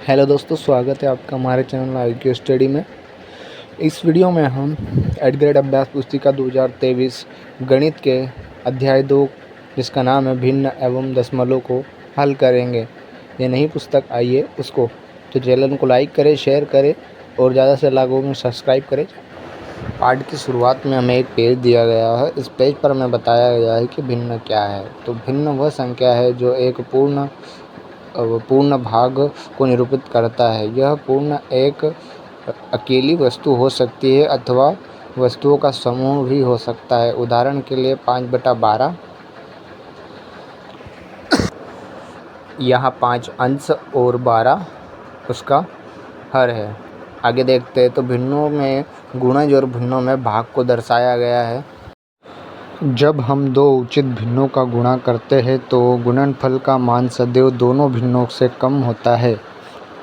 Hello दोस्तों, स्वागत है आपका हमारे चैनल IQ स्टडी में। इस वीडियो में हम 8th ग्रेड अभ्यास पुस्तिका 2023 गणित के अध्याय 2 जिसका नाम है भिन्न एवं दशमलव को हल करेंगे। ये नई पुस्तक आई है उसको, तो चैनल को लाइक करें, शेयर करें और ज़्यादा से लोगों में सब्सक्राइब करें। पाठ की शुरुआत में हमें एक पेज दिया गया है। इस पेज पर हमें बताया गया है कि भिन्न क्या है। तो भिन्न वह संख्या है जो एक पूर्ण भाग को निरूपित करता है। यह पूर्ण एक अकेली वस्तु हो सकती है अथवा वस्तुओं का समूह भी हो सकता है। उदाहरण के लिए 5/12, यहाँ 5 अंश और 12 उसका हर है। आगे देखते हैं तो भिन्नों में गुणज और भिन्नों में भाग को दर्शाया गया है। जब हम दो उचित भिन्नों का गुणा करते हैं तो गुणनफल का मान सदैव दोनों भिन्नों से कम होता है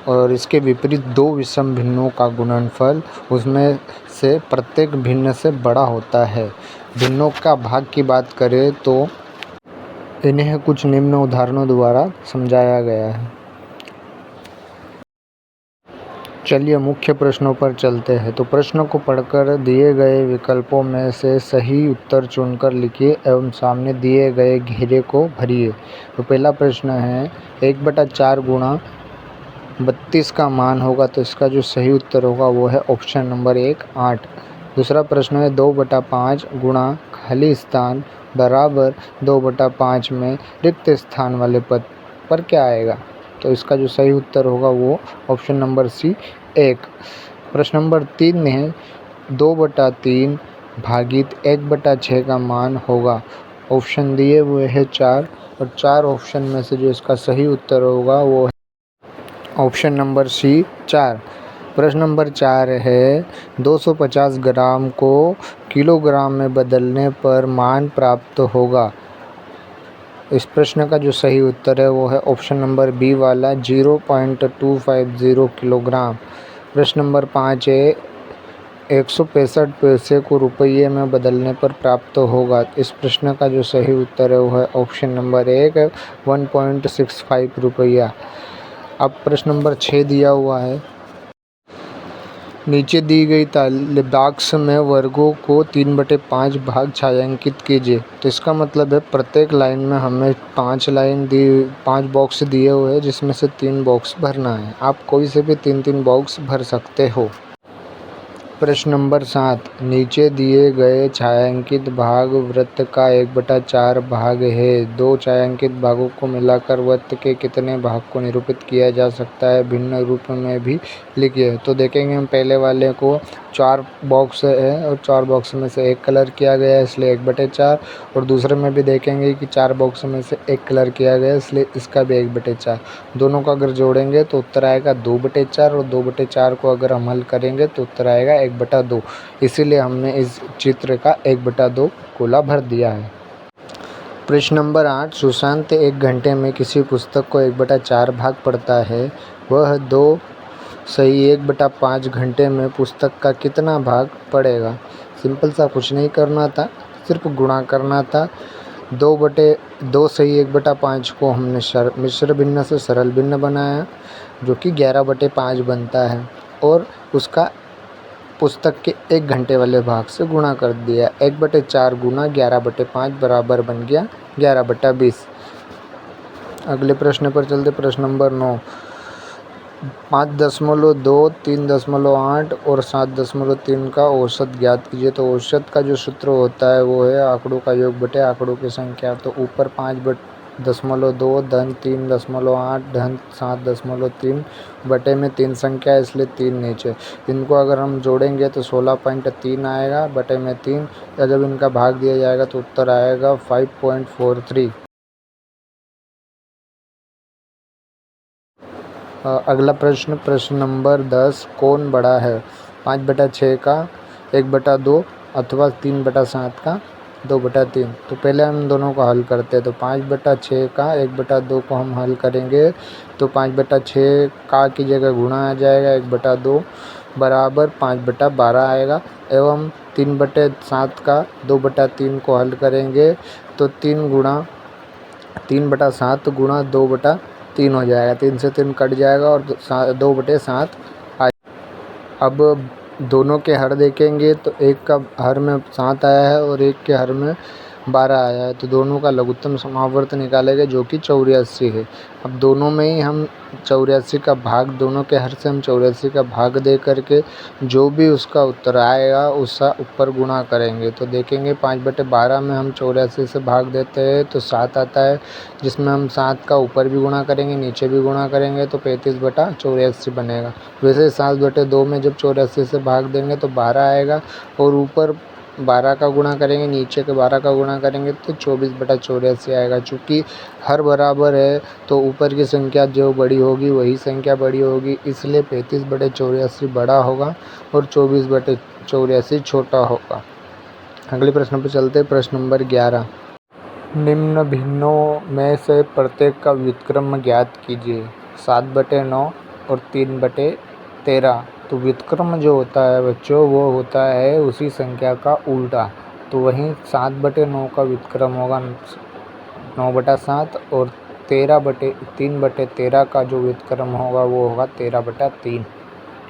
और इसके विपरीत दो विषम भिन्नों का गुणनफल उसमें से प्रत्येक भिन्न से बड़ा होता है। भिन्नों का भाग की बात करें तो इन्हें कुछ निम्न उदाहरणों द्वारा समझाया गया है। चलिए मुख्य प्रश्नों पर चलते हैं। तो प्रश्नों को पढ़कर दिए गए विकल्पों में से सही उत्तर चुनकर लिखिए एवं सामने दिए गए घेरे को भरिए। तो पहला प्रश्न है 1/4 गुणा 32 का मान होगा, तो इसका जो सही उत्तर होगा वो है ऑप्शन नंबर 1 8। दूसरा प्रश्न है 2/5 गुणा खाली स्थान बराबर 2/5 में रिक्त स्थान वाले पद पर क्या आएगा। तो इसका जो सही उत्तर होगा वो ऑप्शन नंबर सी 1। प्रश्न नंबर 3 है 2/3 भागित 1/6 का मान होगा। ऑप्शन दिए हुए है 4 और 4 ऑप्शन में से जो इसका सही उत्तर होगा वो है ऑप्शन नंबर सी 4। प्रश्न नंबर 4 है 250 ग्राम को किलोग्राम में बदलने पर मान प्राप्त होगा। इस प्रश्न का जो सही उत्तर है वो है ऑप्शन नंबर बी वाला 0.250 किलोग्राम। प्रश्न नंबर 5 है 165 पैसे को रुपये में बदलने पर प्राप्त होगा। इस प्रश्न का जो सही उत्तर है वो है ऑप्शन नंबर 1 1.65 रुपया। अब प्रश्न नंबर 6 दिया हुआ है, नीचे दी गई तालिकाबॉक्स में वर्गों को 3/5 भाग छायांकित कीजिए। तो इसका मतलब है प्रत्येक लाइन में हमें 5 बॉक्स दिए हुए हैं जिसमें से 3 बॉक्स भरना है। आप कोई से भी 3-3 बॉक्स भर सकते हो। प्रश्न नंबर 7, नीचे दिए गए छायांकित भाग वृत्त का 1/4 भाग है। 2 छायांकित भागों को मिलाकर वृत्त के कितने भाग को निरूपित किया जा सकता है, भिन्न रूप में भी लिखिए। तो देखेंगे हम पहले वाले को 4 बॉक्स है और 4 बॉक्स में से एक कलर किया गया है इसलिए 1/4, और दूसरे में भी देखेंगे कि 4 बॉक्स में से एक कलर किया गया है इसलिए इसका भी 1/4। दोनों को अगर जोड़ेंगे तो उत्तर आएगा 2/4 और 2/4 को अगर हम हल करेंगे तो उत्तर आएगा 1/2। इसीलिए हमने इस चित्र का 1/2 गोला भर दिया है। प्रश्न नंबर 8, सुशांत 1 घंटे में किसी पुस्तक को 1/4 भाग पढ़ता है। वह 2 सही 1/5 घंटे में पुस्तक का कितना भाग पढ़ेगा। सिंपल सा, कुछ नहीं करना था, सिर्फ गुणा करना था। 2 सही 1/5 को हमने मिश्र भिन्न से सरल भिन्न बनाया जो कि 11/5 बनता है और उसका पुस्तक के 1 घंटे वाले भाग से गुणा कर दिया। 1/4 गुना 11/5 बराबर बन गया 11/20। अगले प्रश्न पर चलते। प्रश्न नंबर 9, 5.2, 3.8 और 7.3 का औसत ज्ञात कीजिए। तो औसत का जो सूत्र होता है वो है आंकड़ों का योग बटे आंकड़ों की संख्या। तो ऊपर 5.2 धन 3.8 धन 7.3 बटे में 3 संख्या है इसलिए 3 नीचे। इनको अगर हम जोड़ेंगे तो 16.3 आएगा बटे में 3, या जब इनका भाग दिया जाएगा तो उत्तर आएगा 5.43। अगला प्रश्न नंबर 10, कौन बड़ा है, 5/6 का 1/2 अथवा 3/7 का 2/3। तो पहले हम दोनों को हल करते हैं। तो 5/6 का 1/2 को हम हल करेंगे तो 5/6 का की जगह गुणा आ जाएगा 1/2 बराबर 5/12 आएगा, एवं 3/7 का 2/3 को हल करेंगे तो 3/7 गुणा 2/3 3 हो जाएगा, 3 से 3 कट जाएगा और 2/7 आ। अब दोनों के हर देखेंगे तो एक का हर में 7 आया है और एक के हर में 12 आया है, तो दोनों का लघुत्तम समावर्त निकालेंगे जो कि 84 है। अब दोनों में ही हम 84 का भाग, दोनों के हर से हम 84 का भाग दे करके जो भी उसका उत्तर आएगा उसका ऊपर गुणा करेंगे। तो देखेंगे 5/12 में हम 84 से भाग देते हैं तो 7 आता है, जिसमें हम 7 का ऊपर भी गुणा करेंगे नीचे भी गुणा करेंगे तो 35/84 बनेगा। वैसे 7/2 में जब 84 से भाग देंगे तो 12 आएगा और ऊपर 12 का गुणा करेंगे नीचे के 12 का गुणा करेंगे तो 24/84 आएगा। चूँकि हर बराबर है तो ऊपर की संख्या जो बड़ी होगी वही संख्या बड़ी होगी, इसलिए 35/84 बड़ा होगा और 24/84 छोटा होगा। अगले प्रश्न पर चलते हैं। प्रश्न नंबर 11, निम्न भिन्नों में से प्रत्येक का व्युत्क्रम ज्ञात कीजिए। 7/9 और 3/13। तो व्युत्क्रम जो होता है बच्चों वो होता है उसी संख्या का उल्टा। तो वहीं 7/9 का व्युत्क्रम होगा 9/7 और 3/13 का जो व्युत्क्रम होगा वो होगा 13/3।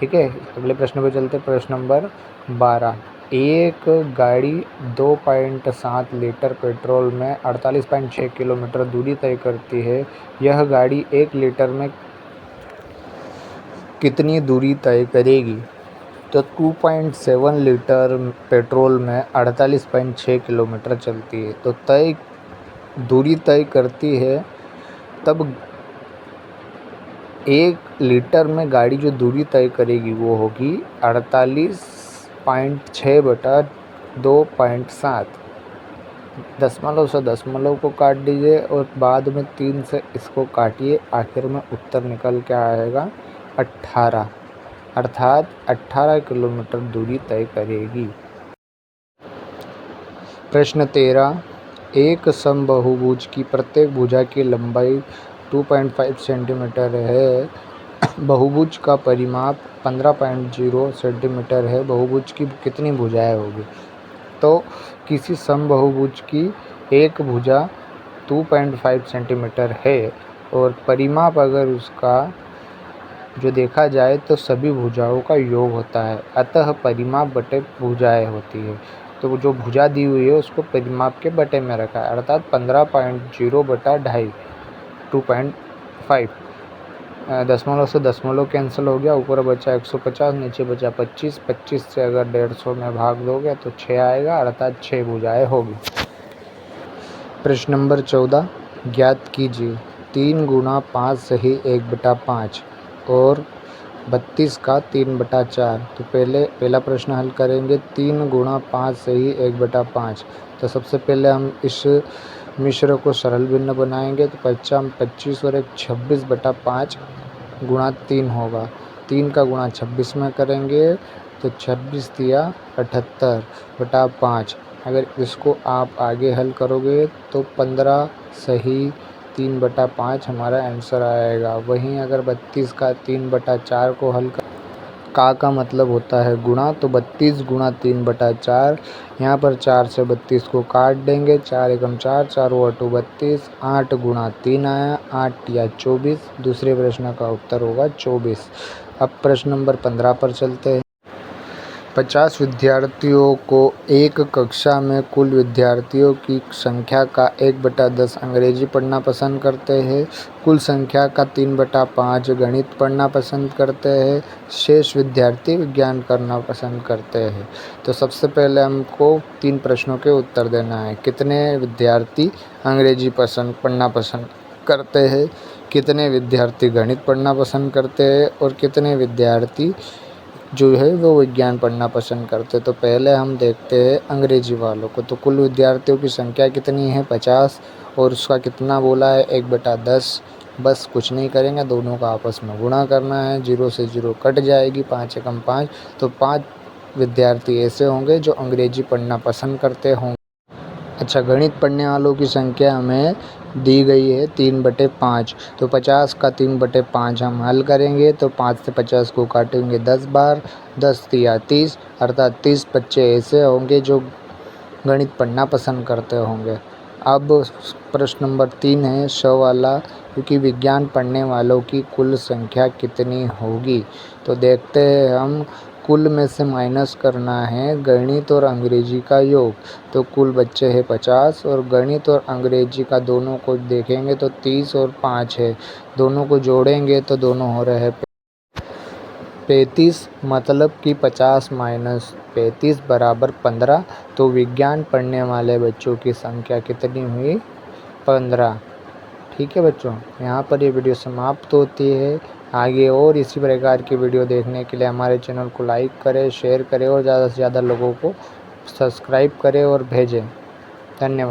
ठीक है। अगले प्रश्न पे चलते। प्रश्न नंबर 12, एक गाड़ी 2.7 लीटर पेट्रोल में 48.6 किलोमीटर दूरी तय करती है। यह गाड़ी 1 लीटर में कितनी दूरी तय करेगी? तो 2.7 लीटर पेट्रोल में 48.6 किलोमीटर चलती है, तो दूरी तय करती है, तब 1 लीटर में गाड़ी जो दूरी तय करेगी वो होगी 48.6/2.7। दशमलव से दशमलव को काट दीजिए और बाद में 3 से इसको काटिए, आखिर में उत्तर निकल के आएगा 18, अर्थात 18 किलोमीटर दूरी तय करेगी। प्रश्न 13, एक समबाहुभुज की प्रत्येक भुजा की लंबाई 2.5 सेंटीमीटर है। बहुभुज का परिमाप 15.0 सेंटीमीटर है। बहुभुज की कितनी भुजाएं होगी? तो किसी समबाहुभुज की एक भुजा 2.5 सेंटीमीटर है और परिमाप अगर उसका जो देखा जाए तो सभी भुजाओं का योग होता है, अतः परिमाप बटे भुजाएं होती है। तो जो भुजा दी हुई है उसको परिमाप के बटे में रखा है, अर्थात 15.0/2.5 2.5। दशमलव से दशमलव कैंसिल हो गया, ऊपर बचा 150, नीचे बचा 25। 25 से अगर 150 में भाग दोगे तो 6 आएगा, अर्थात 6 भुजाएं होगी। प्रश्न नंबर 14, ज्ञात कीजिए 3 × 5 सही 1/5 और 32 का 3/4। तो पहला प्रश्न हल करेंगे। 3 × 5 सही 1/5। तो सबसे पहले हम इस मिश्र को सरल भिन्न बनाएंगे तो 25 और 26/5 गुणा 3 होगा। 3 का गुणा 26 में करेंगे तो 26 दिया 78/5। अगर इसको आप आगे हल करोगे तो 15 सही 3/5 हमारा आंसर आएगा। वहीं अगर 32 का 3/4 को हल कर, का मतलब होता है गुणा, तो 32 गुणा 3/4। यहाँ पर 4 से 32 को काट देंगे, 4 एकम 4, 4 2 32, 8 गुणा 3 आया, 8 या 24। दूसरे प्रश्न का उत्तर होगा 24। अब प्रश्न नंबर 15 पर चलते हैं। 50 विद्यार्थियों को एक कक्षा में कुल विद्यार्थियों की संख्या का 1/10 अंग्रेजी पढ़ना पसंद करते हैं। कुल संख्या का 3/5 गणित पढ़ना पसंद करते हैं। शेष विद्यार्थी विज्ञान करना पसंद करते हैं। तो सबसे पहले हमको 3 प्रश्नों के उत्तर देना है। कितने विद्यार्थी अंग्रेजी पढ़ना पसंद करते हैं, कितने विद्यार्थी गणित पढ़ना पसंद करते हैं और कितने विद्यार्थी जो है वो विज्ञान पढ़ना पसंद करते। तो पहले हम देखते हैं अंग्रेजी वालों को। तो कुल विद्यार्थियों की संख्या कितनी है? 50 और उसका कितना बोला है? 1/10। बस कुछ नहीं करेंगे, दोनों का आपस में गुणा करना है। 0 से 0 कट जाएगी, 5 एकम 5। तो 5 विद्यार्थी ऐसे होंगे जो अंग्रेजी पढ़ना पसंद करते होंगे। अच्छा, गणित पढ़ने वालों की संख्या हमें दी गई है 3/5। तो 50 का 3/5 हम हल करेंगे तो 5 से 50 को काटेंगे 10 बार, 10 या 30, अर्थात 30 बच्चे ऐसे होंगे जो गणित पढ़ना पसंद करते होंगे। अब प्रश्न नंबर 3 है श वाला, क्योंकि विज्ञान पढ़ने वालों की कुल संख्या कितनी होगी। तो देखते हैं हम, कुल में से माइनस करना है गणित और अंग्रेजी का योग। तो कुल बच्चे हैं 50 और गणित और अंग्रेजी का दोनों को देखेंगे तो 30 और 5 है, दोनों को जोड़ेंगे तो दोनों हो रहे हैं 35, मतलब कि 50 माइनस 35 बराबर 15। तो विज्ञान पढ़ने वाले बच्चों की संख्या कितनी हुई? 15। ठीक है बच्चों, यहाँ पर ये वीडियो समाप्त होती है। आगे और इसी प्रकार की वीडियो देखने के लिए हमारे चैनल को लाइक करें, शेयर करें और ज़्यादा से ज़्यादा लोगों को सब्सक्राइब करें और भेजें। धन्यवाद।